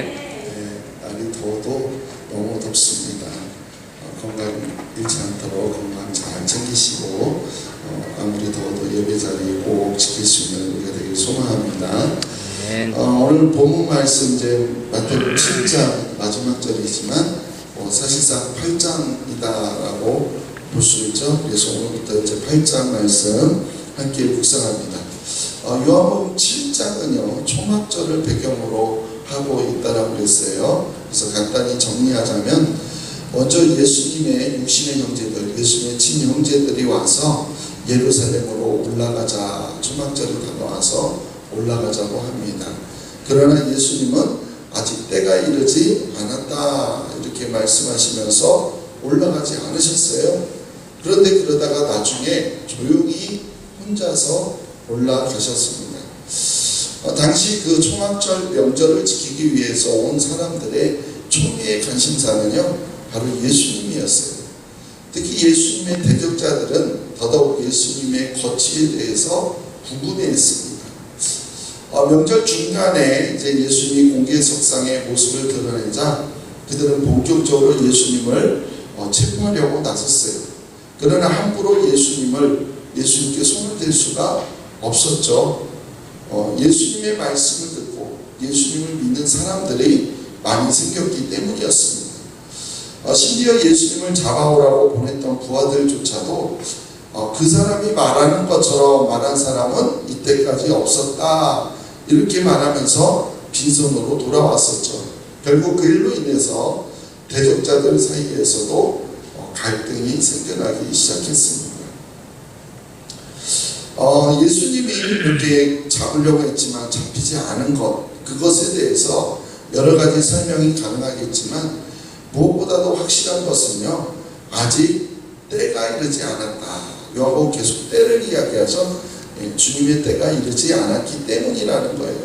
날이 더워도 너무 덥습니다. 건강 잃지 않도록 건강 잘 챙기시고 아무리 더워도 예배 자리 꼭 지킬 수 있는 우리가 되길 소망합니다. 오늘 본문 말씀 이제 마태복음 7장 마지막 절이지만 사실상 8장이다라고 볼 수 있죠. 그래서 오늘부터 이제 8장 말씀 함께 묵상합니다. 요한복음 7장은요 초막절을 배경으로 하고 있다라고 그랬어요. 그래서 간단히 정리하자면 먼저 예수님의 육신의 형제들, 예수님의 친형제들이 와서 예루살렘으로 올라가자, 초막절이 다가와서 올라가자고 합니다. 그러나 예수님은 아직 때가 이르지 않았다 이렇게 말씀하시면서 올라가지 않으셨어요. 그런데 그러다가 나중에 조용히 혼자서 올라가셨습니다. 당시 그 초막절 명절을 지키기 위해서 온 사람들의 초미의 관심사는요 바로 예수님이었어요. 특히 예수님의 대적자들은 더더욱 예수님의 거취에 대해서 궁금해했습니다. 명절 중간에 이제 예수님이 공개 석상의 모습을 드러내자 그들은 본격적으로 예수님을 체포하려고 나섰어요. 그러나 함부로 예수님께 손을 댈 수가 없었죠. 예수님의 말씀을 듣고 예수님을 믿는 사람들이 많이 생겼기 때문이었습니다. 심지어 예수님을 잡아오라고 보냈던 부하들조차도 그 사람이 말하는 것처럼 말한 사람은 이때까지 없었다 이렇게 말하면서 빈손으로 돌아왔었죠. 결국 그 일로 인해서 대적자들 사이에서도 갈등이 생겨나기 시작했습니다. 예수님이 이렇게 잡으려고 했지만 잡히지 않은 그것에 대해서 여러 가지 설명이 가능하겠지만 무엇보다도 확실한 것은요 아직 때가 이르지 않았다. 요한복음 계속 때를 이야기하죠. 주님의 때가 이르지 않았기 때문이라는 거예요.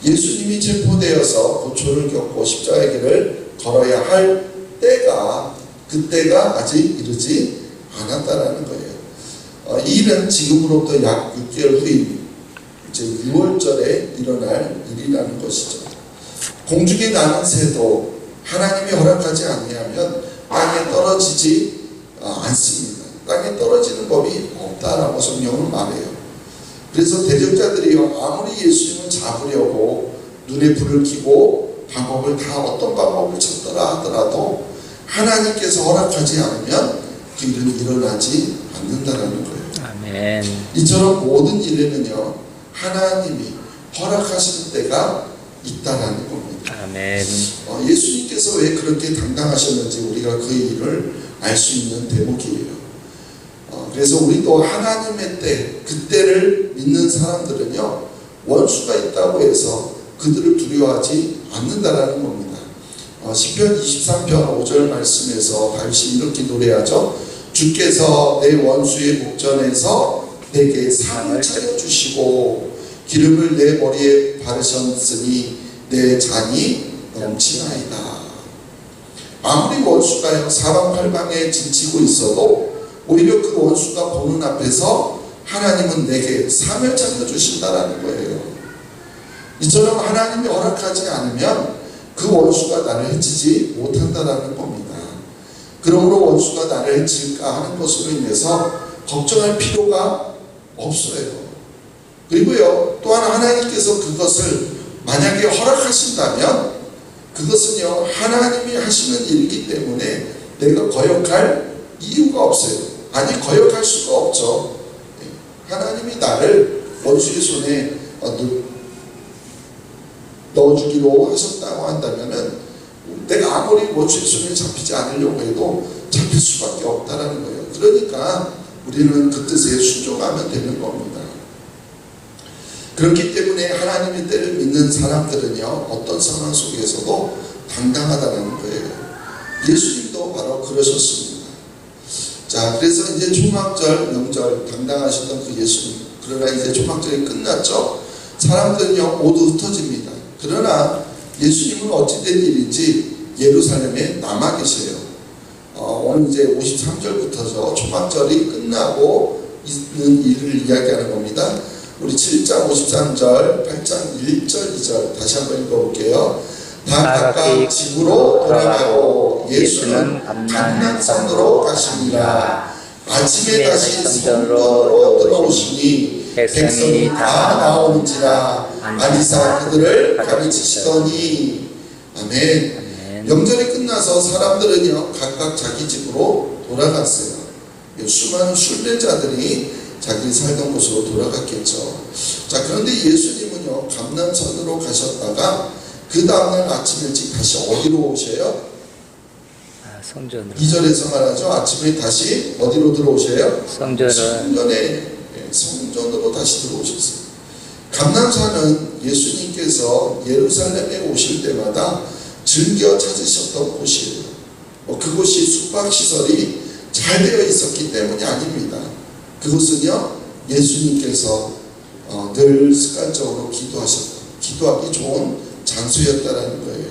예수님이 체포되어서 고초를 겪고 십자가의 길을 걸어야 할 때가 그때가 아직 이르지 않았다라는 거예요. 이 일은 지금으로부터 약 6개월 후인 이제 6월절에 일어날 일이라는 것이죠. 공중에 나는 새도 하나님이 허락하지 않으면 땅에 떨어지지 않습니다. 땅에 떨어지는 법이 없다라고 성경은 말해요. 그래서 대적자들이 아무리 예수님을 잡으려고 눈에 불을 켜고 어떤 방법을 찾더라 하더라도 하나님께서 허락하지 않으면 그 일은 일어나지 않는다는 거예요. 아멘. 이처럼 모든 일에는요 하나님이 허락하시는 때가 있다라는 겁니다. 아멘. 예수님께서 왜 그렇게 당당하셨는지 우리가 그 일을 알 수 있는 대목이에요. 그래서 우리도 하나님의 때, 그 때를 믿는 사람들은요 원수가 있다고 해서 그들을 두려워하지 않는다라는 겁니다. 시편 23편 5절 말씀에서 다윗이 이렇게 노래하죠. 주께서 내 원수의 목전에서 내게 상을 차려주시고 기름을 내 머리에 바르셨으니 내 잔이 넘치나이다. 아무리 원수가 사방팔방에 진치고 있어도 오히려 그 원수가 보는 앞에서 하나님은 내게 상을 차려주신다라는 거예요. 이처럼 하나님이 허락하지 않으면 그 원수가 나를 해치지 못한다라는 겁니다. 그러므로 원수가 나를 해칠까 하는 것으로 인해서 걱정할 필요가 없어요. 그리고요 또한 하나님께서 그것을 만약에 허락하신다면 그것은요 하나님이 하시는 일이기 때문에 내가 거역할 이유가 없어요. 아니 거역할 수가 없죠. 하나님이 나를 원수의 손에 넣어주기로 하셨다고 한다면은 내가 아무리 원수의 손에 잡히지 않으려고 해도 잡힐 수밖에 없다라는 거예요. 그러니까 우리는 그 뜻에 순종하면 되는 겁니다. 그렇기 때문에 하나님의 때를 믿는 사람들은요 어떤 상황 속에서도 당당하다는 거예요. 예수님도 바로 그러셨습니다. 자, 그래서 이제 초막절 명절 당당하셨던 그 예수님, 그러나 이제 초막절이 끝났죠. 사람들은요 모두 흩어집니다. 그러나 예수님은 어찌된 일인지 예루살렘에 남아 계세요. 오늘 이제 53절부터죠. 초막절이 끝나고 있는 일을 이야기하는 겁니다. 우리 7장 53절, 8장 1절, 2절 다시 한번 읽어볼게요. 다 각각 집으로 돌아가고 예수는 감난산으로 가시니라. 아침에 다시 성전으로 들어오시니 백성이 다 나오는지라 안이사 그들을 가르치시더니. 아멘. 명절이 끝나서 사람들은요 각각 자기 집으로 돌아갔어요. 수많은 순례자들이 자기 살던 곳으로 돌아갔겠죠. 자, 그런데 예수님은요 감난산으로 가셨다가 그 다음날 아침 일찍 다시 어디로 오셔요? 성전으로. 2절에서 말하죠. 아침에 다시 어디로 들어오셔요? 성전으로 다시 들어오셨어요. 감난산은 예수님께서 예루살렘에 오실 때마다 즐겨 찾으셨던 곳이에요. 그곳이 숙박시설이 잘 되어 있었기 때문이 아닙니다. 그곳은요 예수님께서 늘 습관적으로 기도하기 좋은 장소였다라는 거예요.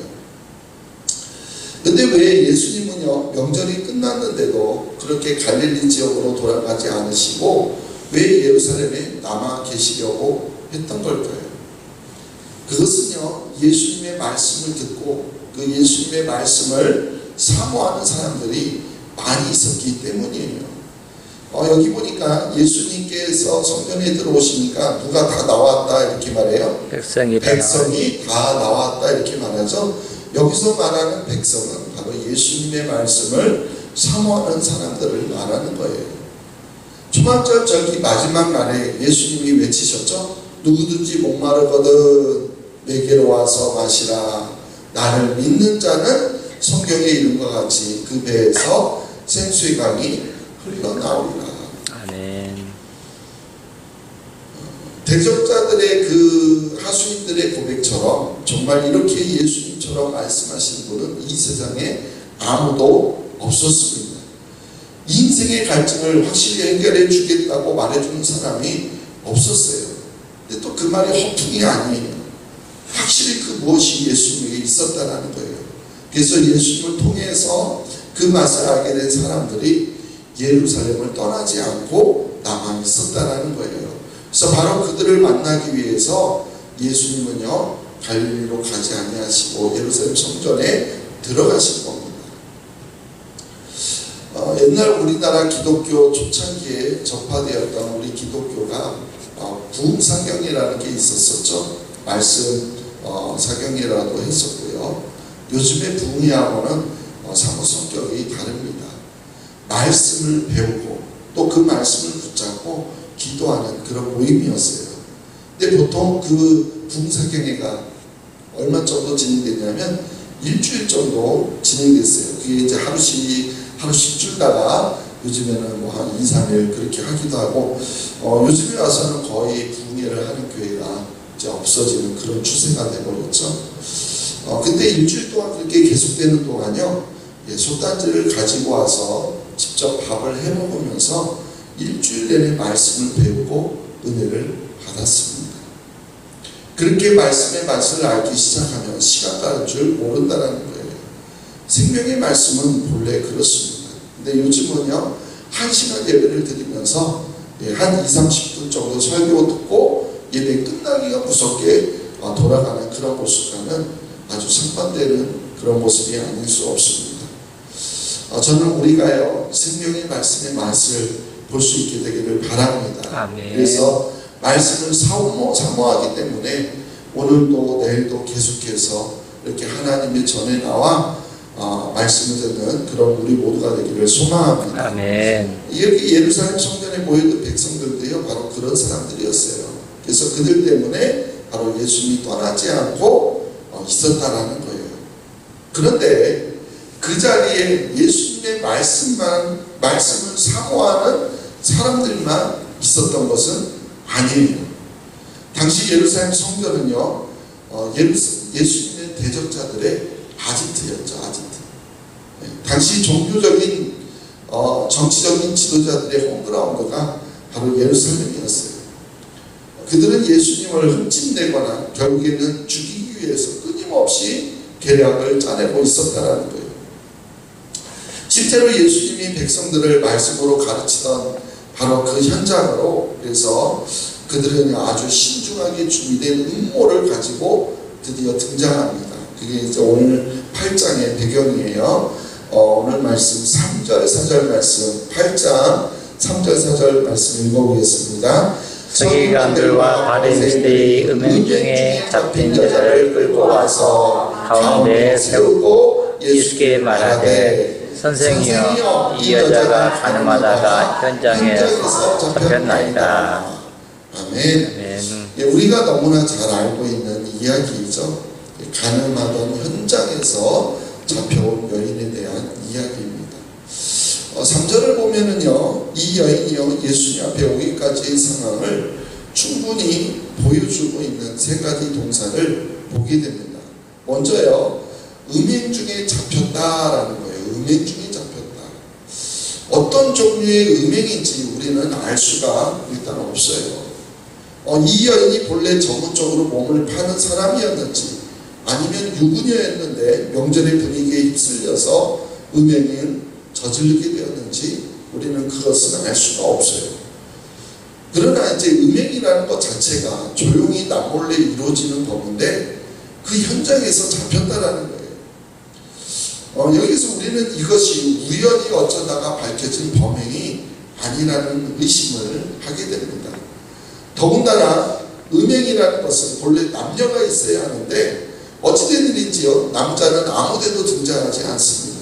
근데 왜 예수님은요 명절이 끝났는데도 그렇게 갈릴리 지역으로 돌아가지 않으시고 왜 예루살렘에 남아 계시려고 했던 걸까요? 그것은요 예수님의 말씀을 듣고 그 예수님의 말씀을 사모하는 사람들이 많이 있었기 때문이에요. 여기 보니까 예수님께서 성전에 들어오시니까 누가 다 나왔다 이렇게 말해요. 백성이 다 나왔다 이렇게 말하죠. 여기서 말하는 백성은 바로 예수님의 말씀을 사모하는 사람들을 말하는 거예요. 초막절 절기 마지막 날에 예수님이 외치셨죠. 누구든지 목마르거든 내게로 와서 마시라. 나를 믿는 자는 성경에 이름과 같이 그 배에서 생수의 강이 흘러나오리라. 아멘. 대적자들의 그 하수인들의 고백처럼 정말 이렇게 예수님처럼 말씀하신 분은 이 세상에 아무도 없었습니다. 인생의 갈증을 확실히 해결해 주겠다고 말해주는 사람이 없었어요. 근데 또 그 말이 허풍이 아니에요. 확실히 그 무엇이 예수님에게 있었다는 거예요. 그래서 예수님을 통해서 그 맛을 알게 된 사람들이 예루살렘을 떠나지 않고 남아 있었다는 거예요. 그래서 바로 그들을 만나기 위해서 예수님은요 갈릴리로 가지 아니하시고 예루살렘 성전에 들어가신 겁니다. 옛날 우리나라 기독교 초창기에 접화되었던 우리 기독교가 부흥사경이라는 게 있었었죠. 말씀 사경이라도 했었고요. 요즘의 부흥회하고는 사뭇 성격이 다릅니다. 말씀을 배우고 또 그 말씀을 붙잡고 기도하는 그런 모임이었어요. 근데 보통 그 부흥사경회가 얼마 정도 진행되냐면 일주일 정도 진행됐어요. 그게 이제 하루씩 줄다가 요즘에는 뭐 한 2, 3일 그렇게 하기도 하고 요즘에 와서는 거의 부흥회를 하는 교회가 이제 없어지는 그런 추세가 되버렸죠. 근데 일주일 동안 그렇게 계속되는 동안요 솥단지를 가지고 와서 직접 밥을 해 먹으면서 일주일 내내 말씀을 배우고 은혜를 받았습니다. 그렇게 말씀의 맛을 알기 시작하면 시간 가는 줄 모른다는 거예요. 생명의 말씀은 본래 그렇습니다. 근데 요즘은요 1시간 예배를 드리면서 한 2, 30분 정도 설교 듣고 예배 끝나기가 무섭게 돌아가는 그런 모습과는 아주 상반되는 그런 모습이 아닐 수 없습니다. 저는 우리가요 생명의 말씀의 맛을 볼 수 있게 되기를 바랍니다. 아멘. 그래서 말씀을 사모하기 때문에 오늘도 내일도 계속해서 이렇게 하나님의 전에 나와 말씀을 듣는 그런 우리 모두가 되기를 소망합니다. 아멘. 이렇게 예루살렘 성전에 모여든 백성들도요 바로 그런 사람들이었어요. 그래서 그들 때문에 바로 예수님이 떠나지 않고 있었다라는 거예요. 그런데 그 자리에 예수님의 말씀을 사모하는 사람들만 있었던 것은 아니에요. 당시 예루살렘 성전은요 예수님의 대적자들의 아지트였죠. 아지트. 당시 종교적인 정치적인 지도자들의 홈그라운드가 바로 예루살렘이었어요. 그들은 예수님을 흠집내거나 결국에는 죽이기 위해서 끊임없이 계략을 짜내고 있었다는 거예요. 실제로 예수님이 백성들을 말씀으로 가르치던 바로 그 현장으로 그래서 그들은 아주 신중하게 준비된 음모를 가지고 드디어 등장합니다. 그게 이제 오늘 8장의 배경이에요. 오늘 말씀 3절 4절 말씀 8장 3절 4절 말씀 읽어보겠습니다. 서기관들과 바리새인들이 음행 중에 잡힌 여자를 끌고 와서 가운데에 세우고 예수께 말하되 선생이여 이 여자가 가늠하다가 현장에서 잡혔나이다. 아멘. 예, 우리가 너무나 잘 알고 있는 이야기이죠. 가늠하던 현장에서 잡혀온 여인에 대한 이야기입니다. 3절을 보면은요, 이 여인이요 예수님 앞에 오기까지의 상황을 충분히 보여주고 있는 세 가지 동사를 보게 됩니다. 먼저요, 음행 중에 잡혔다라는 거예요. 음행 중에 잡혔다. 어떤 종류의 음행인지 우리는 알 수가 일단 없어요. 이 여인이 본래 전문적으로 몸을 파는 사람이었는지 아니면 유부녀였는데 명절의 분위기에 휩쓸려서 음행을 저지르게 되었는지 우리는 그것은 알 수가 없어요. 그러나 이제 음행이라는 것 자체가 조용히 남몰래 이루어지는 법인데 그 현장에서 잡혔다라는 거예요. 여기서 우리는 이것이 우연히 어쩌다가 밝혀진 범행이 아니라는 의심을 하게 됩니다. 더군다나 음행이라는 것은 본래 남녀가 있어야 하는데 어찌된 일인지요, 남자는 아무데도 등장하지 않습니다.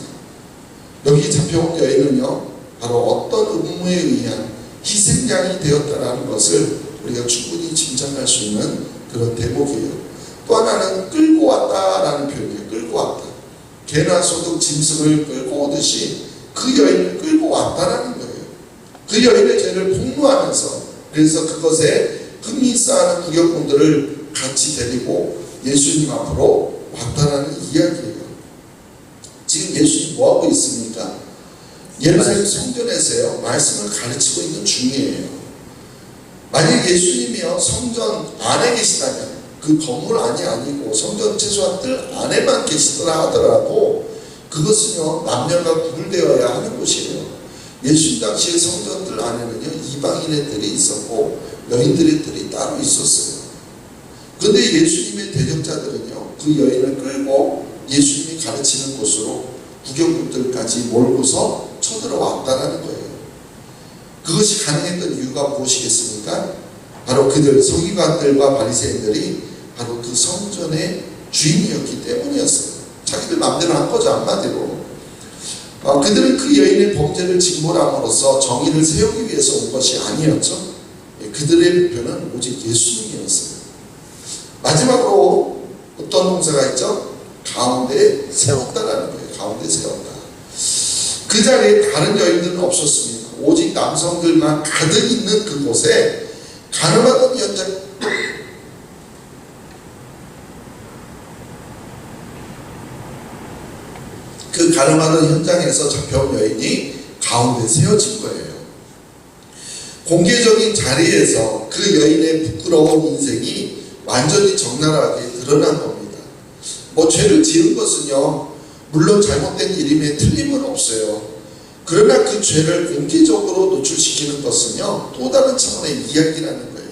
여기 잡혀온 여인은요, 바로 어떤 음모에 의한 희생양이 되었다는 것을 우리가 충분히 짐작할 수 있는 그런 대목이에요. 또 하나는 끌고 왔다라는 표현이에요. 끌고 왔다. 개나 소도 짐승을 끌고 오듯이 그 여인을 끌고 왔다라는 거예요. 그 여인의 죄를 폭로하면서, 그래서 그것에 흠이 쌓아는 구경꾼들을 같이 데리고 예수님 앞으로 왔다라는 이야기예요. 지금 예수님 뭐하고 있습니까? 예루살렘 성전에서요, 말씀을 가르치고 있는 중이에요. 만약 예수님이요 성전 안에 계시다면, 그 건물 안이 아니고 성전 최소한 뜰 안에만 계시더라 하더라도 그것은요 남녀가 구분되어야 하는 곳이에요. 예수님 당시의 성전 뜰 안에는요 이방인의 뜰이 있었고 여인들의 뜰이 따로 있었어요. 그런데 예수님의 대적자들은요 그 여인을 끌고 예수님이 가르치는 곳으로 구경꾼들까지 몰고서 쳐들어왔다는 거예요. 그것이 가능했던 이유가 무엇이겠습니까? 바로 그들 서기관들과 바리새인들이 바로 그 성전의 주인이었기 때문이었어요. 자기들 마음대로 한 거죠, 한마디로. 그들은 그 여인의 범죄를 징벌함으로써 정의를 세우기 위해서 온 것이 아니었죠. 그들의 목표는 오직 예수님이었어요. 마지막으로 어떤 동사가 있죠? 가운데 세웠다라는 거예요. 가운데 세웠다. 그 자리에 다른 여인들은 없었습니다. 오직 남성들만 가득 있는 그곳에 가늠하던 현장, 그 가늠하던 현장에서 잡혀온 여인이 가운데 세워진 거예요. 공개적인 자리에서 그 여인의 부끄러운 인생이 완전히 적나라하게 드러난 겁니다. 죄를 지은 것은요 물론 잘못된 일임에 틀림은 없어요. 그러나 그 죄를 공개적으로 노출시키는 것은요 또 다른 차원의 이야기라는 거예요.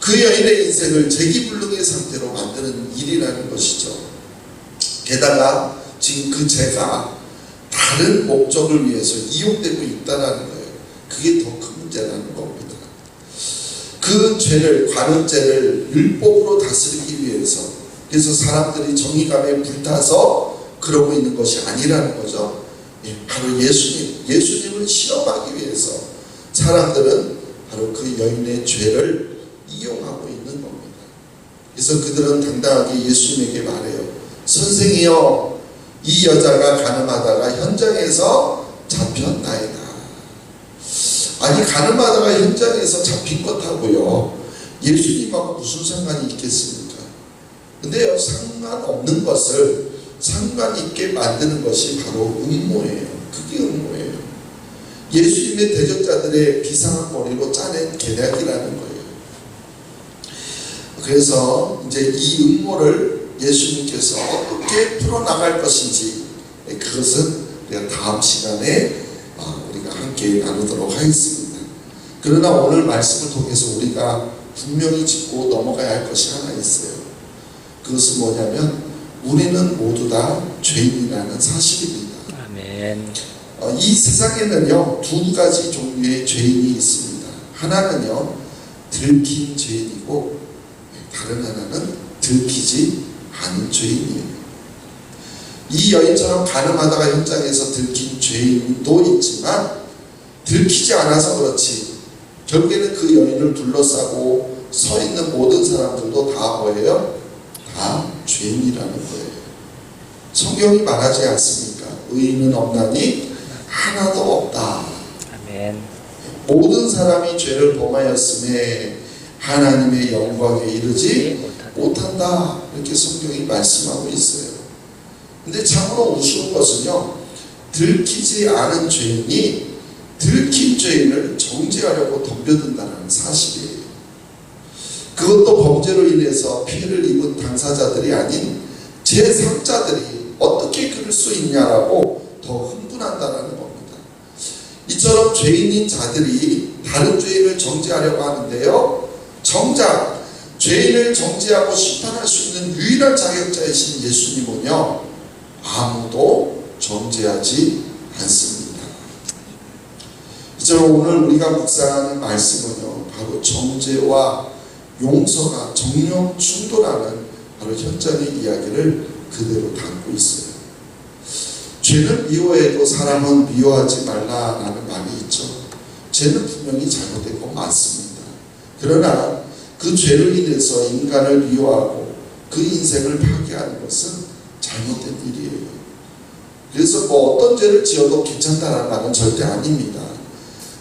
그 여인의 인생을 재기불능의 상태로 만드는 일이라는 것이죠. 게다가 지금 그 죄가 다른 목적을 위해서 이용되고 있다는 거예요. 그게 더 큰 문제라는 겁니다. 그 죄를, 관음죄를 율법으로 다스리기 위해서, 그래서 사람들이 정의감에 불타서 그러고 있는 것이 아니라는 거죠. 바로 예수님을 실험하기 위해서 사람들은 바로 그 여인의 죄를 이용하고 있는 겁니다. 그래서 그들은 당당하게 예수님에게 말해요. 선생이여, 이 여자가 가늠하다가 현장에서 잡혔나이다. 아니, 가늠하다가 현장에서 잡힌 것하고요 예수님하고 무슨 상관이 있겠습니까? 근데요, 상관없는 것을 상관 있게 만드는 것이 바로 음모예요. 그게 음모예요. 예수님의 대적자들의 비상한 머리로 짜낸 계략이라는 거예요. 그래서 이제 이 음모를 예수님께서 어떻게 풀어나갈 것인지, 그것은 우리가 다음 시간에 우리가 함께 나누도록 하겠습니다. 그러나 오늘 말씀을 통해서 우리가 분명히 짚고 넘어가야 할 것이 하나 있어요. 그것은 뭐냐면 우리는 모두 다 죄인이라는 사실입니다. 아멘. 이 세상에는요, 두 가지 종류의 죄인이 있습니다. 하나는요, 들킨 죄인이고, 다른 하나는 들키지 않은 죄인이에요. 이 여인처럼 가늠하다가 현장에서 들킨 죄인도 있지만, 들키지 않아서 그렇지, 결국에는 그 여인을 둘러싸고 서 있는 모든 사람들도 다 뭐예요? 다 죄인이라는 거예요. 성경이 말하지 않습니까? 의인은 없나니 하나도 없다. 아멘. 모든 사람이 죄를 범하였음에 하나님의 영광에 이르지 못한다. 이렇게 성경이 말씀하고 있어요. 근데 참으로 우스운 것은요, 들키지 않은 죄인이 들킨 죄인을 정죄하려고 덤벼든다는 사실이에요. 그것도 범죄로 인해서 피해를 입은 당사자들이 아닌 제3자들이 어떻게 그럴 수 있냐라고 더 흥분한다는 겁니다. 이처럼 죄인인 자들이 다른 죄인을 정죄하려고 하는데요, 정작 죄인을 정죄하고 심판할 수 있는 유일한 자격자이신 예수님은요, 아무도 정죄하지 않습니다. 이처럼 오늘 우리가 묵상하는 말씀은요, 바로 정죄와 용서가 정령 충돌하는 바로 현장의 이야기를 그대로 담고 있어요. 죄는 미워해도 사람은 미워하지 말라라는 말이 있죠. 죄는 분명히 잘못되고 맞습니다. 그러나 그 죄를 인해서 인간을 미워하고 그 인생을 파괴하는 것은 잘못된 일이에요. 그래서 어떤 죄를 지어도 괜찮다는 말은 절대 아닙니다.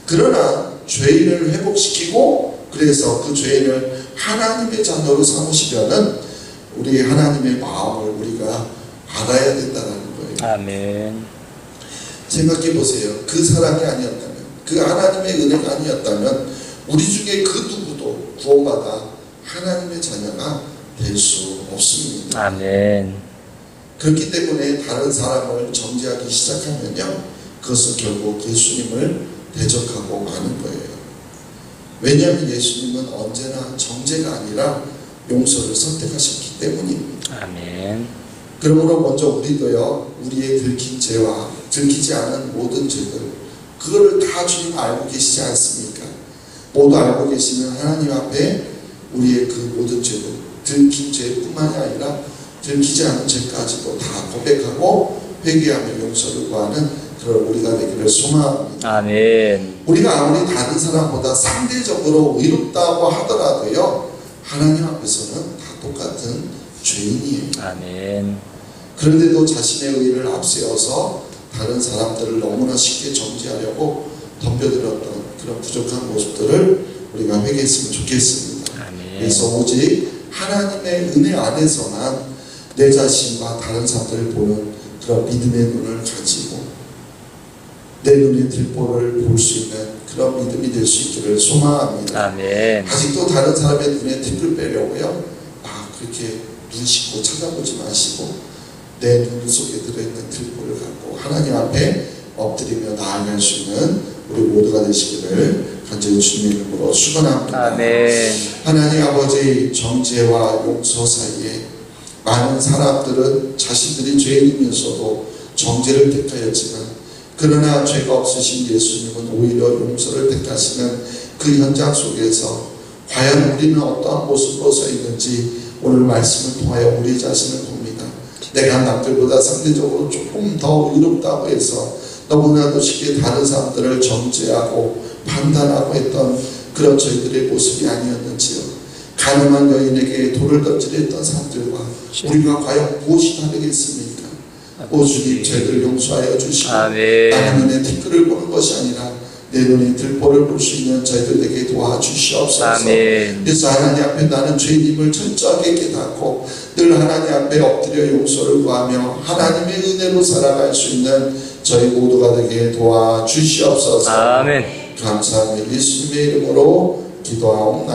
그러나 죄인을 회복시키고 그래서 그 죄인을 하나님의 자녀로 삼으시려는 우리 하나님의 마음을 우리가 알아야 된다는 거예요. 아멘. 생각해 보세요. 그 사랑이 아니었다면, 그 하나님의 은혜가 아니었다면 우리 중에 그 누구도 구원받아 하나님의 자녀가 될 수 없습니다. 아멘. 그렇기 때문에 다른 사람을 정죄하기 시작하면요, 그것은 결국 예수님을 대적하고 마는 거예요. 왜냐하면 예수님은 언제나 정죄가 아니라 용서를 선택하셨기 때문입니다. 아멘. 그러므로 먼저 우리도요, 우리의 들킨 죄와 들키지 않은 모든 죄들, 그거를 다 주님 알고 계시지 않습니까? 모두 알고 계시는 하나님 앞에 우리의 그 모든 죄들, 들킨 죄뿐만이 아니라 들키지 않은 죄까지도 다 고백하고 회개하며 용서를 구하는 그런 우리가 되기를 소망합니다. 아멘. 우리가 아무리 다른 사람보다 상대적으로 의롭다고 하더라도요, 하나님 앞에서는 다 똑같은 죄인이에요. 아멘. 그런데도 자신의 의를 앞세워서 다른 사람들을 너무나 쉽게 정죄하려고 덤벼들었던 그런 부족한 모습들을 우리가 회개했으면 좋겠습니다. 아멘. 그래서 오직 하나님의 은혜 안에서만 내 자신과 다른 사람들을 보는 그런 믿음의 눈을 가지고 내 눈에 들보를 볼 수 있는 그런 믿음이 될 수 있기를 소망합니다. 아멘. 아직도 다른 사람의 눈에 틈을 빼려고요, 그렇게 눈 씻고 찾아보지 마시고 내 눈 속에 들어있는 들보를 갖고 하나님 앞에 엎드리며 나아갈 수 있는 우리 모두가 되시기를 간절히 주님의 이름으로 축원합니다. 아멘. 하나님 아버지, 정죄와 용서 사이에 많은 사람들은 자신들이 죄인이면서도 정죄를 택하였지만, 그러나 죄가 없으신 예수님은 오히려 용서를 택하시는 그 현장 속에서 과연 우리는 어떠한 모습으로 서 있는지 오늘 말씀을 통하여 우리 자신을 봅니다. 내가 남들보다 상대적으로 조금 더 의롭다고 해서 너무나도 쉽게 다른 사람들을 정죄하고 판단하고 했던 그런 저희들의 모습이 아니었는지요. 가늠한 여인에게 돌을 던지려 했던 사람들과 우리가 과연 무엇이 다르겠습니까? 오 주님, 저희들 용서하여 주시고 아멘. 나의 눈에 티끌을 보는 것이 아니라 내 눈에 들보를 볼 수 있는 저희들 되게 도와주시옵소서. 아멘. 그래서 하나님 앞에 나는 죄인임을 철저하게 깨닫고 늘 하나님 앞에 엎드려 용서를 구하며 하나님의 은혜로 살아갈 수 있는 저희 모두가 되게 도와주시옵소서. 아멘. 감사하며 예수님의 이름으로 기도하옵나이다.